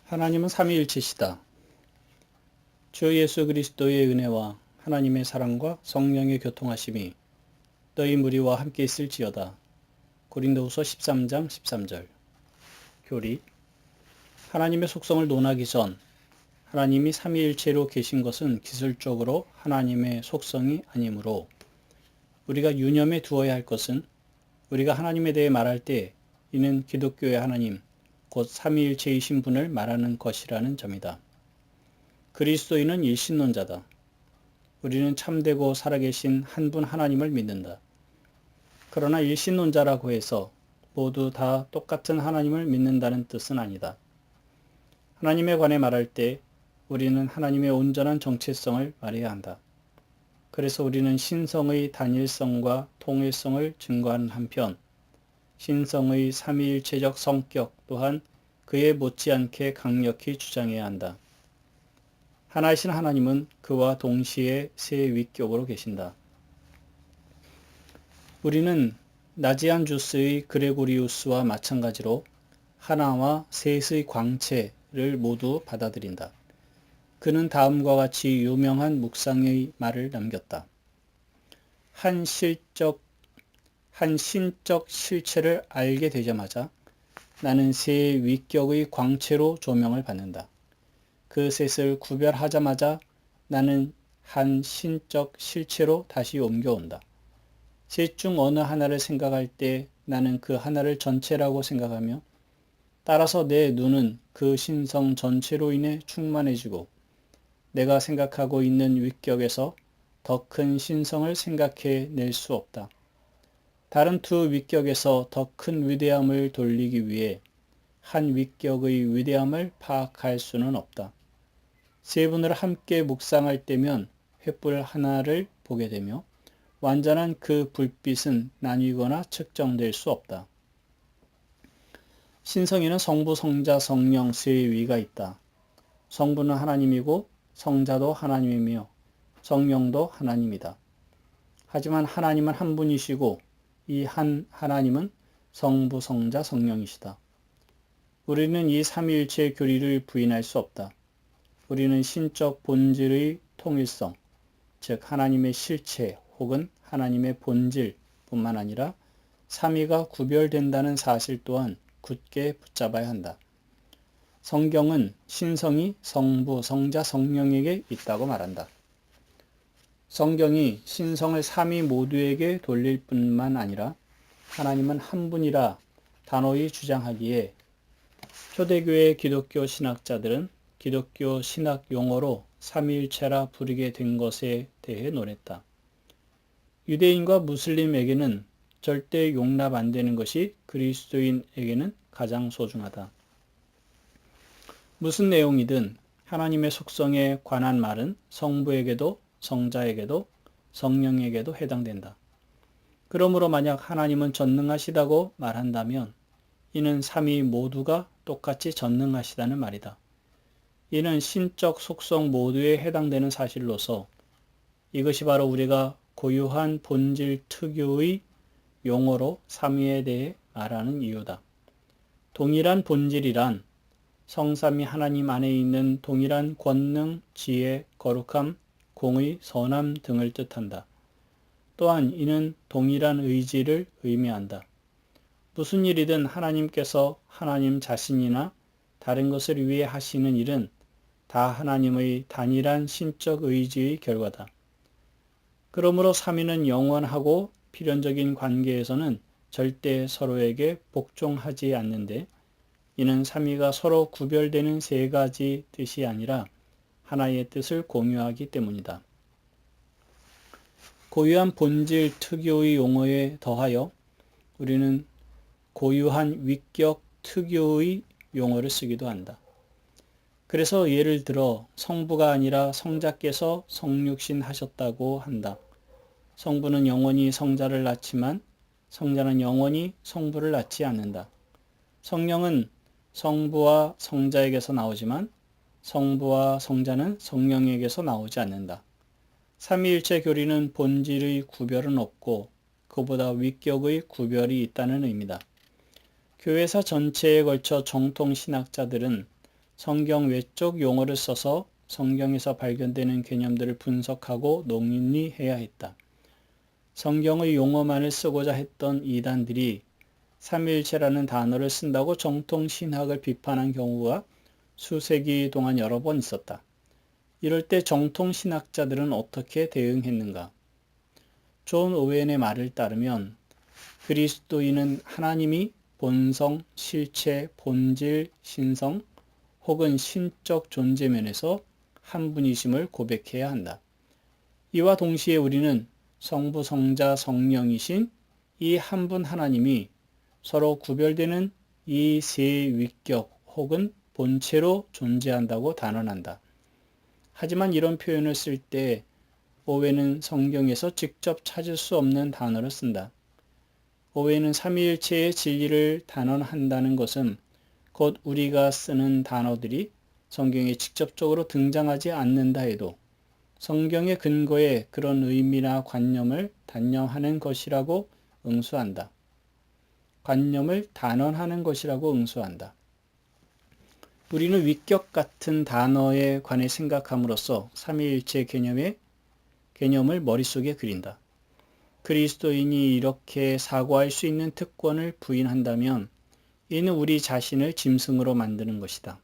하나님은 삼위일체시다. 주 예수 그리스도의 은혜와 하나님의 사랑과 성령의 교통하심이 너희 무리와 함께 있을지어다. 고린도후서 13장 13절. 교리. 하나님의 속성을 논하기 전 하나님이 삼위일체로 계신 것은 기술적으로 하나님의 속성이 아니므로 우리가 유념해 두어야 할 것은 우리가 하나님에 대해 말할 때 이는 기독교의 하나님, 곧 삼위일체이신 분을 말하는 것이라는 점이다. 그리스도인은 일신론자다. 우리는 참되고 살아계신 한 분 하나님을 믿는다. 그러나 일신론자라고 해서 모두 다 똑같은 하나님을 믿는다는 뜻은 아니다. 하나님에 관해 말할 때 우리는 하나님의 온전한 정체성을 말해야 한다. 그래서 우리는 신성의 단일성과 통일성을 증거하는 한편 신성의 삼위일체적 성격 또한 그에 못지않게 강력히 주장해야 한다. 하나이신 하나님은 그와 동시에 세 위격으로 계신다. 우리는 나지안주스의 그레고리우스와 마찬가지로 하나와 셋의 광채를 모두 받아들인다. 그는 다음과 같이 유명한 묵상의 말을 남겼다. 한 신적 실체를 알게 되자마자 나는 세 위격의 광채로 조명을 받는다. 그 셋을 구별하자마자 나는 한 신적 실체로 다시 옮겨온다. 셋 중 어느 하나를 생각할 때 나는 그 하나를 전체라고 생각하며 따라서 내 눈은 그 신성 전체로 인해 충만해지고 내가 생각하고 있는 위격에서 더 큰 신성을 생각해 낼 수 없다. 다른 두 위격에서 더 큰 위대함을 돌리기 위해 한 위격의 위대함을 파악할 수는 없다. 세 분을 함께 묵상할 때면 횃불 하나를 보게 되며 완전한 그 불빛은 나뉘거나 측정될 수 없다. 신성에는 성부, 성자, 성령 세 위가 있다. 성부는 하나님이고 성자도 하나님이며 성령도 하나님이다. 하지만 하나님은 한 분이시고 이 한 하나님은 성부, 성자, 성령이시다. 우리는 이 삼위일체의 교리를 부인할 수 없다. 우리는 신적 본질의 통일성, 즉 하나님의 실체 혹은 하나님의 본질 뿐만 아니라 삼위가 구별된다는 사실 또한 굳게 붙잡아야 한다. 성경은 신성이 성부, 성자, 성령에게 있다고 말한다. 성경이 신성을 삼위 모두에게 돌릴 뿐만 아니라 하나님은 한 분이라 단호히 주장하기에 초대교회 기독교 신학자들은 기독교 신학 용어로 삼위일체라 부르게 된 것에 대해 논했다. 유대인과 무슬림에게는 절대 용납 안 되는 것이 그리스도인에게는 가장 소중하다. 무슨 내용이든 하나님의 속성에 관한 말은 성부에게도 성자에게도 성령에게도 해당된다. 그러므로 만약 하나님은 전능하시다고 말한다면 이는 삼위 모두가 똑같이 전능하시다는 말이다. 이는 신적 속성 모두에 해당되는 사실로서 이것이 바로 우리가 고유한 본질 특유의 용어로 삼위에 대해 말하는 이유다. 동일한 본질이란 성삼위 하나님 안에 있는 동일한 권능, 지혜, 거룩함, 공의, 선함 등을 뜻한다. 또한 이는 동일한 의지를 의미한다. 무슨 일이든 하나님께서 하나님 자신이나 다른 것을 위해 하시는 일은 다 하나님의 단일한 신적 의지의 결과다. 그러므로 삼위는 영원하고 필연적인 관계에서는 절대 서로에게 복종하지 않는데 이는 삼위가 서로 구별되는 세 가지 뜻이 아니라 하나의 뜻을 공유하기 때문이다. 고유한 본질 특유의 용어에 더하여 우리는 고유한 위격 특유의 용어를 쓰기도 한다. 그래서 예를 들어 성부가 아니라 성자께서 성육신 하셨다고 한다. 성부는 영원히 성자를 낳지만 성자는 영원히 성부를 낳지 않는다. 성령은 성부와 성자에게서 나오지만 성부와 성자는 성령에게서 나오지 않는다. 삼위일체 교리는 본질의 구별은 없고 그보다 위격의 구별이 있다는 의미다. 교회사 전체에 걸쳐 정통 신학자들은 성경 외적 용어를 써서 성경에서 발견되는 개념들을 분석하고 논의해야 했다. 성경의 용어만을 쓰고자 했던 이단들이 삼위일체라는 단어를 쓴다고 정통신학을 비판한 경우가 수세기 동안 여러 번 있었다. 이럴 때 정통신학자들은 어떻게 대응했는가? 존 오웬의 말을 따르면 그리스도인은 하나님이 본성, 실체, 본질, 신성 혹은 신적 존재 면에서 한 분이심을 고백해야 한다. 이와 동시에 우리는 성부, 성자, 성령이신 이 한 분 하나님이 서로 구별되는 이 세 위격 혹은 본체로 존재한다고 단언한다. 하지만 이런 표현을 쓸 때 오웬은 성경에서 직접 찾을 수 없는 단어를 쓴다. 오웬은 삼위일체의 진리를 단언한다는 것은 곧 우리가 쓰는 단어들이 성경에 직접적으로 등장하지 않는다 해도 성경의 근거에 그런 의미나 관념을 단념하는 것이라고 응수한다. 관념을 단언하는 것이라고 응수한다. 우리는 위격 같은 단어에 관해 생각함으로써 삼위일체 개념을 머릿속에 그린다. 그리스도인이 이렇게 사고할 수 있는 특권을 부인한다면 이는 우리 자신을 짐승으로 만드는 것이다.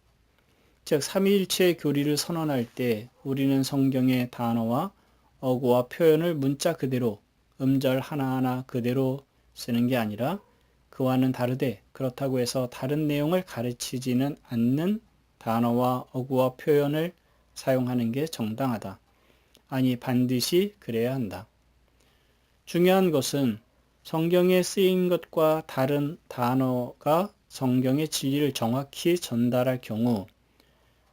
즉 삼위일체의 교리를 선언할 때 우리는 성경의 단어와 어구와 표현을 문자 그대로 음절 하나하나 그대로 쓰는 게 아니라 그와는 다르되 그렇다고 해서 다른 내용을 가르치지는 않는 단어와 어구와 표현을 사용하는 게 정당하다. 아니 반드시 그래야 한다. 중요한 것은 성경에 쓰인 것과 다른 단어가 성경의 진리를 정확히 전달할 경우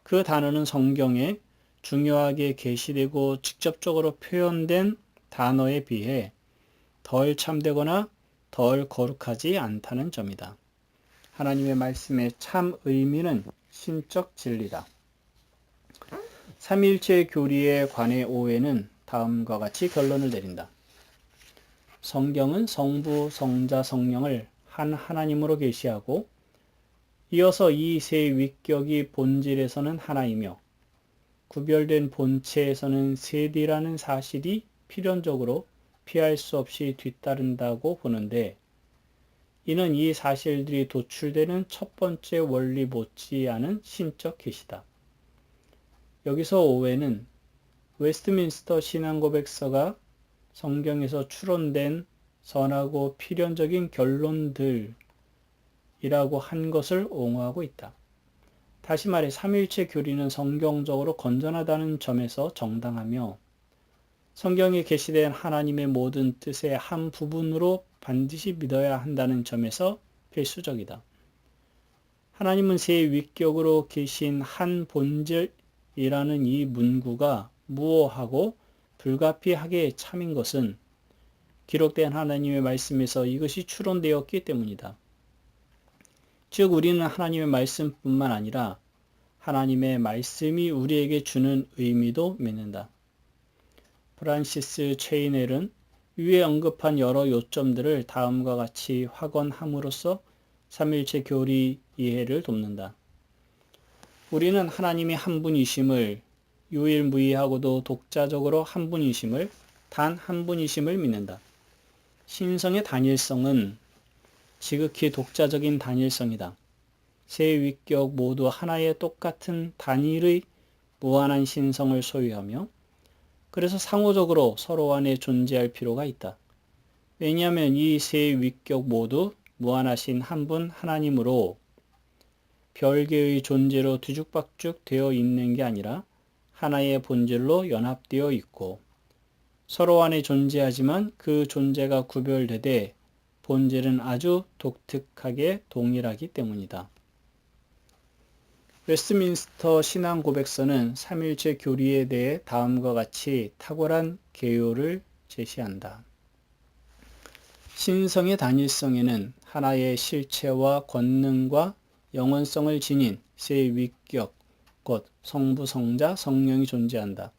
그 단어는 성경에 중요하게 계시되고 직접적으로 표현된 단어에 비해 덜 참되거나 덜 거룩하지 않다는 점이다. 하나님의 말씀의 참 의미는 신적 진리다. 삼위일체 교리에 관해 오해는 다음과 같이 결론을 내린다. 성경은 성부, 성자, 성령을 한 하나님으로 계시하고 이어서 이 세 위격이 본질에서는 하나이며 구별된 본체에서는 셋이라는 사실이 필연적으로 피할 수 없이 뒤따른다고 보는데 이는 이 사실들이 도출되는 첫 번째 원리 못지않은 신적 계시다. 여기서 오웨는 웨스트민스터 신앙고백서가 성경에서 추론된 선하고 필연적인 결론들이라고 한 것을 옹호하고 있다. 다시 말해 삼위일체 교리는 성경적으로 건전하다는 점에서 정당하며 성경에 계시된 하나님의 모든 뜻의 한 부분으로 반드시 믿어야 한다는 점에서 필수적이다. 하나님은 세 위격으로 계신 한 본질이라는 이 문구가 무오하고 불가피하게 참인 것은 기록된 하나님의 말씀에서 이것이 추론되었기 때문이다. 즉 우리는 하나님의 말씀뿐만 아니라 하나님의 말씀이 우리에게 주는 의미도 믿는다. 프란시스 체이넬은 위에 언급한 여러 요점들을 다음과 같이 확언함으로써 삼위일체 교리 이해를 돕는다. 우리는 하나님이 한 분이심을 유일무이하고도 독자적으로 한 분이심을 단 한 분이심을 믿는다. 신성의 단일성은 지극히 독자적인 단일성이다. 세 위격 모두 하나의 똑같은 단일의 무한한 신성을 소유하며 그래서 상호적으로 서로 안에 존재할 필요가 있다. 왜냐하면 이 세 위격 모두 무한하신 한 분 하나님으로 별개의 존재로 뒤죽박죽 되어 있는 게 아니라 하나의 본질로 연합되어 있고 서로 안에 존재하지만 그 존재가 구별되되 본질은 아주 독특하게 동일하기 때문이다. 웨스트민스터 신앙고백서는 삼위일체 교리에 대해 다음과 같이 탁월한 개요를 제시한다. 신성의 단일성에는 하나의 실체와 권능과 영원성을 지닌 세 위격, 곧 성부, 성자, 성령이 존재한다.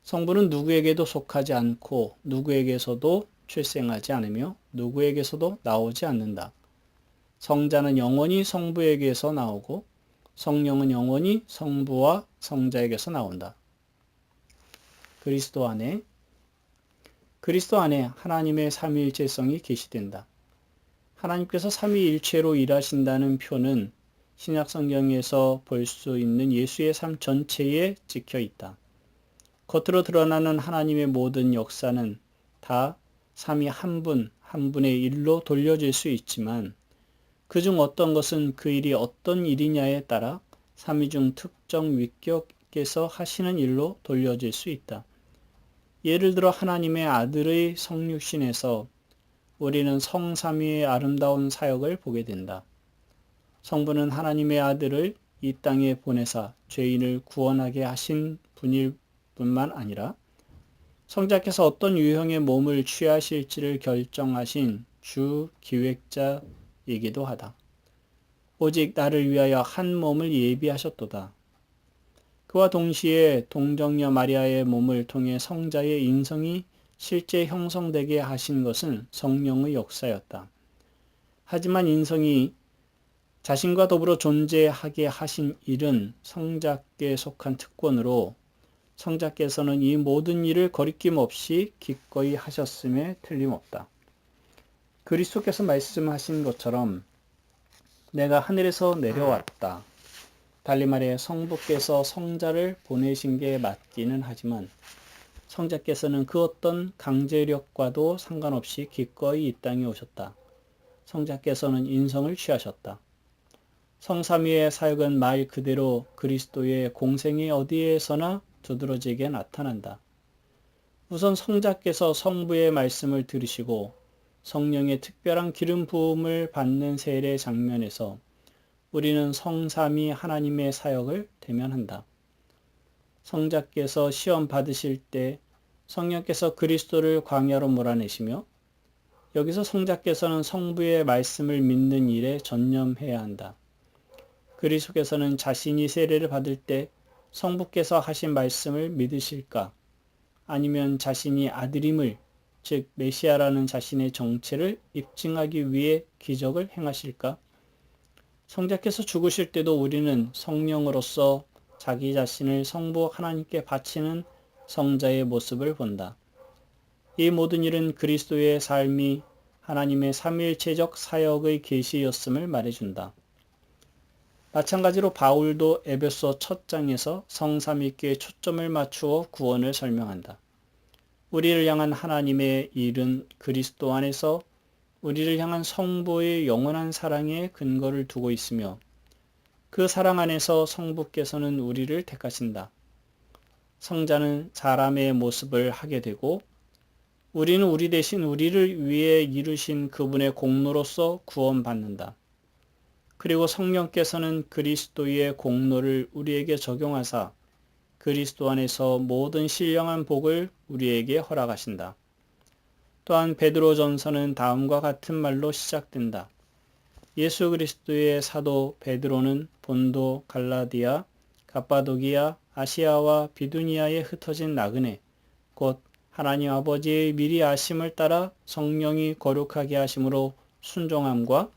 성부는 누구에게도 속하지 않고 누구에게서도 출생하지 않으며 누구에게서도 나오지 않는다. 성자는 영원히 성부에게서 나오고 성령은 영원히 성부와 성자에게서 나온다. 그리스도 안에 하나님의 삼위일체성이 계시된다. 하나님께서 삼위일체로 일하신다는 표는 신약 성경에서 볼 수 있는 예수의 삶 전체에 찍혀 있다. 겉으로 드러나는 하나님의 모든 역사는 다 삼위 한 분의 일로 돌려질 수 있지만 그중 어떤 것은 그 일이 어떤 일이냐에 따라 삼위 중 특정 위격에서 하시는 일로 돌려질 수 있다. 예를 들어 하나님의 아들의 성육신에서 우리는 성삼위의 아름다운 사역을 보게 된다. 성부는 하나님의 아들을 이 땅에 보내사 죄인을 구원하게 하신 분일 뿐만 아니라 성자께서 어떤 유형의 몸을 취하실지를 결정하신 주 기획자이기도 하다. 오직 나를 위하여 한 몸을 예비하셨도다. 그와 동시에 동정녀 마리아의 몸을 통해 성자의 인성이 실제 형성되게 하신 것은 성령의 역사였다. 하지만 인성이 자신과 더불어 존재하게 하신 일은 성자께 속한 특권으로 성자께서는 이 모든 일을 거리낌 없이 기꺼이 하셨음에 틀림없다. 그리스도께서 말씀하신 것처럼 내가 하늘에서 내려왔다. 달리 말해 성부께서 성자를 보내신 게 맞기는 하지만 성자께서는 그 어떤 강제력과도 상관없이 기꺼이 이 땅에 오셨다. 성자께서는 인성을 취하셨다. 성삼위의 사역은 말 그대로 그리스도의 공생이 어디에서나 두드러지게 나타난다. 우선 성자께서 성부의 말씀을 들으시고 성령의 특별한 기름 부음을 받는 세례 장면에서 우리는 성삼위 하나님의 사역을 대면한다. 성자께서 시험 받으실 때 성령께서 그리스도를 광야로 몰아내시며 여기서 성자께서는 성부의 말씀을 믿는 일에 전념해야 한다. 그리스도께서는 자신이 세례를 받을 때 성부께서 하신 말씀을 믿으실까? 아니면 자신이 아들임을, 즉 메시아라는 자신의 정체를 입증하기 위해 기적을 행하실까? 성자께서 죽으실 때도 우리는 성령으로서 자기 자신을 성부 하나님께 바치는 성자의 모습을 본다. 이 모든 일은 그리스도의 삶이 하나님의 삼위일체적 사역의 계시였음을 말해준다. 마찬가지로 바울도 에베소 첫 장에서 성삼위께 초점을 맞추어 구원을 설명한다. 우리를 향한 하나님의 일은 그리스도 안에서 우리를 향한 성부의 영원한 사랑에 근거를 두고 있으며 그 사랑 안에서 성부께서는 우리를 택하신다. 성자는 사람의 모습을 하게 되고 우리는 우리 대신 우리를 위해 이루신 그분의 공로로서 구원받는다. 그리고 성령께서는 그리스도의 공로를 우리에게 적용하사 그리스도 안에서 모든 신령한 복을 우리에게 허락하신다. 또한 베드로전서는 다음과 같은 말로 시작된다. 예수 그리스도의 사도 베드로는 본도, 갈라디아, 갑바도기아, 아시아와 비두니아에 흩어진 나그네, 곧 하나님 아버지의 미리 아심을 따라 성령이 거룩하게 하심으로 순종함과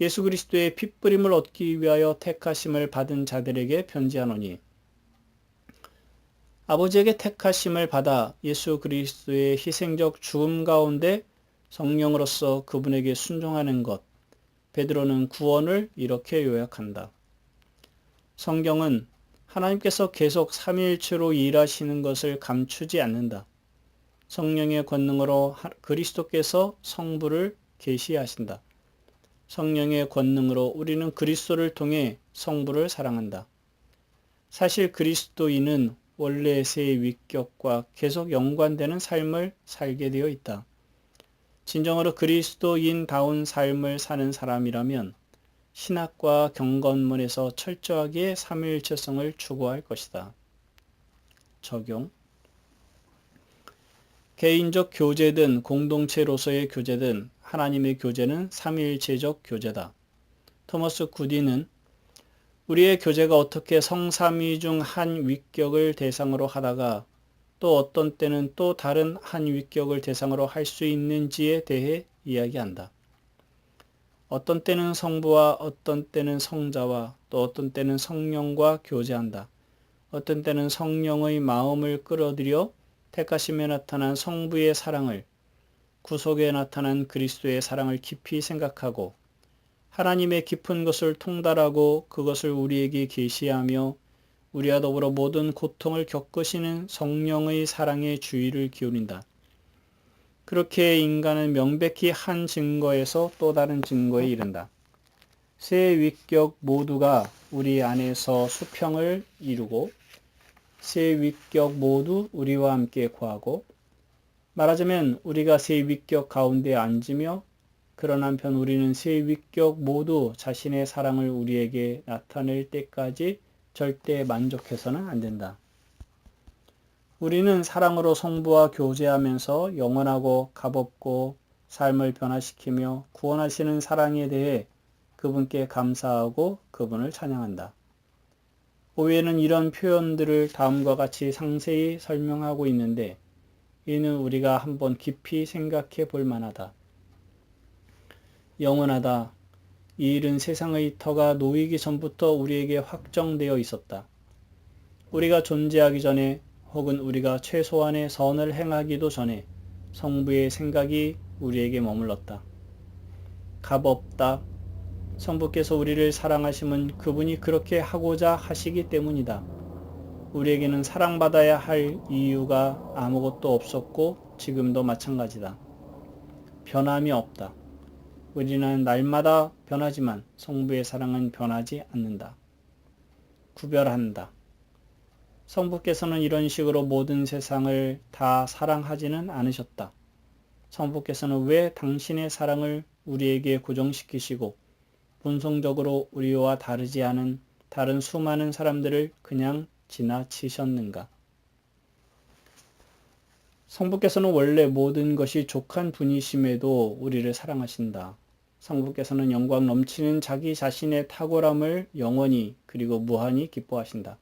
예수 그리스도의 핏부림을 얻기 위하여 택하심을 받은 자들에게 편지하노니 아버지에게 택하심을 받아 예수 그리스도의 희생적 죽음 가운데 성령으로서 그분에게 순종하는 것. 베드로는 구원을 이렇게 요약한다. 성경은 하나님께서 계속 삼위일체로 일하시는 것을 감추지 않는다. 성령의 권능으로 그리스도께서 성부를 계시하신다. 성령의 권능으로 우리는 그리스도를 통해 성부를 사랑한다. 사실 그리스도인은 원래의 위격과 계속 연관되는 삶을 살게 되어 있다. 진정으로 그리스도인다운 삶을 사는 사람이라면 신학과 경건문에서 철저하게 삼위일체성을 추구할 것이다. 적용. 개인적 교제든 공동체로서의 교제든 하나님의 교제는 삼위일체적 교제다. 토머스 구디는 우리의 교제가 어떻게 성삼위 중 한 위격을 대상으로 하다가 또 어떤 때는 또 다른 한 위격을 대상으로 할 수 있는지에 대해 이야기한다. 어떤 때는 성부와 어떤 때는 성자와 또 어떤 때는 성령과 교제한다. 어떤 때는 성령의 마음을 끌어들여 택하심에 나타난 성부의 사랑을, 구속에 나타난 그리스도의 사랑을 깊이 생각하고 하나님의 깊은 것을 통달하고 그것을 우리에게 계시하며 우리와 더불어 모든 고통을 겪으시는 성령의 사랑에 주의를 기울인다. 그렇게 인간은 명백히 한 증거에서 또 다른 증거에 이른다. 세 위격 모두가 우리 안에서 수평을 이루고 세 위격 모두 우리와 함께 거하고 말하자면 우리가 세 위격 가운데 앉으며 그런 한편 우리는 세 위격 모두 자신의 사랑을 우리에게 나타낼 때까지 절대 만족해서는 안 된다. 우리는 사랑으로 성부와 교제하면서 영원하고 값없고 삶을 변화시키며 구원하시는 사랑에 대해 그분께 감사하고 그분을 찬양한다. 오해는 이런 표현들을 다음과 같이 상세히 설명하고 있는데 이는 우리가 한번 깊이 생각해 볼 만하다. 영원하다. 이 일은 세상의 터가 놓이기 전부터 우리에게 확정되어 있었다. 우리가 존재하기 전에 혹은 우리가 최소한의 선을 행하기도 전에 성부의 생각이 우리에게 머물렀다. 값없다. 성부께서 우리를 사랑하심은 그분이 그렇게 하고자 하시기 때문이다. 우리에게는 사랑받아야 할 이유가 아무것도 없었고 지금도 마찬가지다. 변함이 없다. 우리는 날마다 변하지만 성부의 사랑은 변하지 않는다. 구별한다. 성부께서는 이런 식으로 모든 세상을 다 사랑하지는 않으셨다. 성부께서는 왜 당신의 사랑을 우리에게 고정시키시고 본성적으로 우리와 다르지 않은 다른 수많은 사람들을 그냥 지나치셨는가? 성부께서는 원래 모든 것이 족한 분이심에도 우리를 사랑하신다. 성부께서는 영광 넘치는 자기 자신의 탁월함을 영원히 그리고 무한히 기뻐하신다.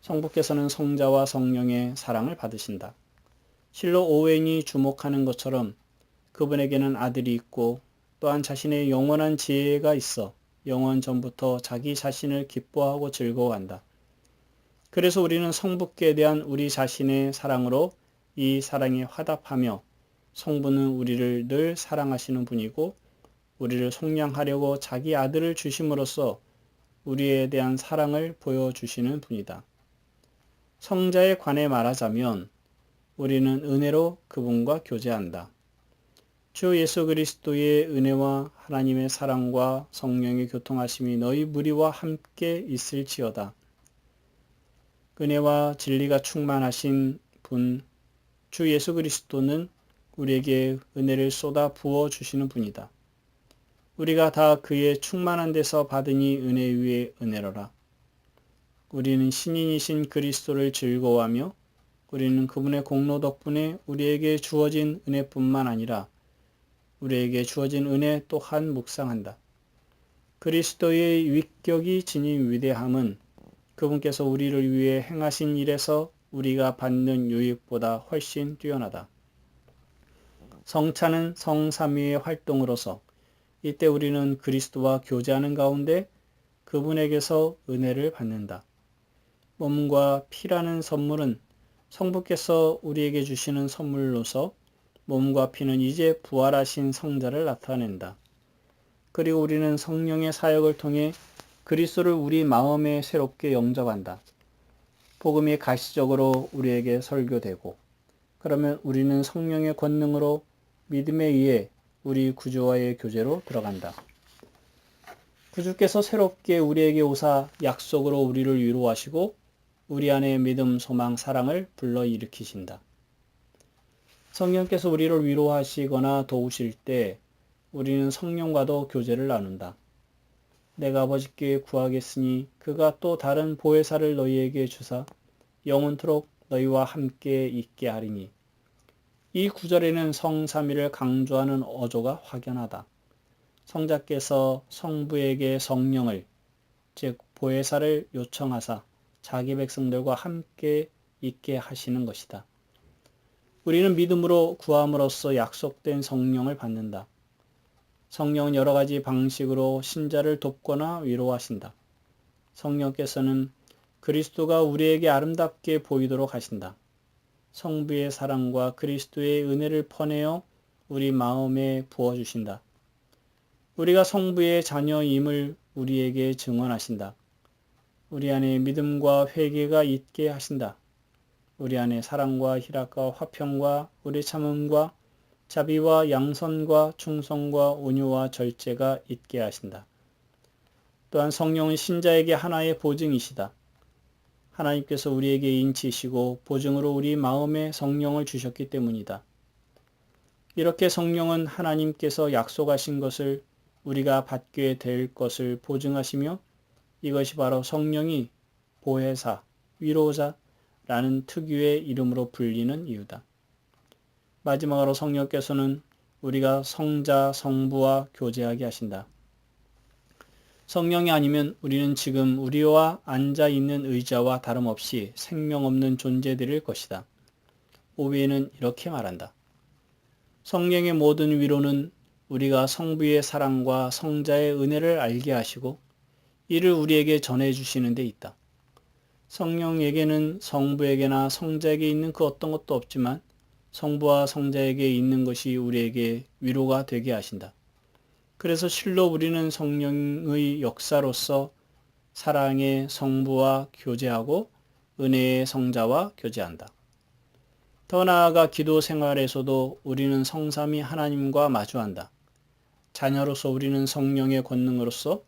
성부께서는 성자와 성령의 사랑을 받으신다. 실로 오웬이 주목하는 것처럼 그분에게는 아들이 있고 또한 자신의 영원한 지혜가 있어 영원 전부터 자기 자신을 기뻐하고 즐거워한다. 그래서 우리는 성부께 대한 우리 자신의 사랑으로 이 사랑에 화답하며 성부는 우리를 늘 사랑하시는 분이고 우리를 속량하려고 자기 아들을 주심으로써 우리에 대한 사랑을 보여주시는 분이다. 성자에 관해 말하자면 우리는 은혜로 그분과 교제한다. 주 예수 그리스도의 은혜와 하나님의 사랑과 성령의 교통하심이 너희 무리와 함께 있을지어다. 은혜와 진리가 충만하신 분, 주 예수 그리스도는 우리에게 은혜를 쏟아 부어 주시는 분이다. 우리가 다 그의 충만한 데서 받으니 은혜 위에 은혜로라. 우리는 신인이신 그리스도를 즐거워하며 우리는 그분의 공로 덕분에 우리에게 주어진 은혜뿐만 아니라 우리에게 주어진 은혜 또한 묵상한다. 그리스도의 위격이 지닌 위대함은 그분께서 우리를 위해 행하신 일에서 우리가 받는 유익보다 훨씬 뛰어나다. 성찬은 성삼위의 활동으로서 이때 우리는 그리스도와 교제하는 가운데 그분에게서 은혜를 받는다. 몸과 피라는 선물은 성부께서 우리에게 주시는 선물로서 몸과 피는 이제 부활하신 성자를 나타낸다. 그리고 우리는 성령의 사역을 통해 그리스도를 우리 마음에 새롭게 영접한다. 복음이 가시적으로 우리에게 설교되고 그러면 우리는 성령의 권능으로 믿음에 의해 우리 구주와의 교제로 들어간다. 구주께서 새롭게 우리에게 오사 약속으로 우리를 위로하시고 우리 안에 믿음, 소망, 사랑을 불러일으키신다. 성령께서 우리를 위로하시거나 도우실 때 우리는 성령과도 교제를 나눈다. 내가 아버지께 구하겠으니 그가 또 다른 보혜사를 너희에게 주사 영원토록 너희와 함께 있게 하리니. 이 구절에는 성삼위를 강조하는 어조가 확연하다. 성자께서 성부에게 성령을 즉 보혜사를 요청하사 자기 백성들과 함께 있게 하시는 것이다. 우리는 믿음으로 구함으로써 약속된 성령을 받는다. 성령은 여러 가지 방식으로 신자를 돕거나 위로하신다. 성령께서는 그리스도가 우리에게 아름답게 보이도록 하신다. 성부의 사랑과 그리스도의 은혜를 퍼내어 우리 마음에 부어주신다. 우리가 성부의 자녀임을 우리에게 증언하신다. 우리 안에 믿음과 회개가 있게 하신다. 우리 안에 사랑과 희락과 화평과 우리 참음과 자비와 양선과 충성과 온유와 절제가 있게 하신다. 또한 성령은 신자에게 하나의 보증이시다. 하나님께서 우리에게 인치시고 보증으로 우리 마음에 성령을 주셨기 때문이다. 이렇게 성령은 하나님께서 약속하신 것을 우리가 받게 될 것을 보증하시며 이것이 바로 성령이 보혜사, 위로자라는 특유의 이름으로 불리는 이유다. 마지막으로 성령께서는 우리가 성자, 성부와 교제하게 하신다. 성령이 아니면 우리는 지금 우리와 앉아있는 의자와 다름없이 생명 없는 존재들일 것이다. 오웨이는 이렇게 말한다. 성령의 모든 위로는 우리가 성부의 사랑과 성자의 은혜를 알게 하시고 이를 우리에게 전해주시는 데 있다. 성령에게는 성부에게나 성자에게 있는 그 어떤 것도 없지만 성부와 성자에게 있는 것이 우리에게 위로가 되게 하신다. 그래서 실로 우리는 성령의 역사로서 사랑의 성부와 교제하고 은혜의 성자와 교제한다. 더 나아가 기도 생활에서도 우리는 성삼위 하나님과 마주한다. 자녀로서 우리는 성령의 권능으로서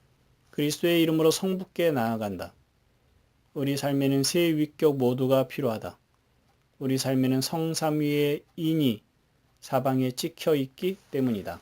그리스도의 이름으로 성부께 나아간다. 우리 삶에는 세 위격 모두가 필요하다. 우리 삶에는 성삼위의 인이 사방에 찍혀 있기 때문이다.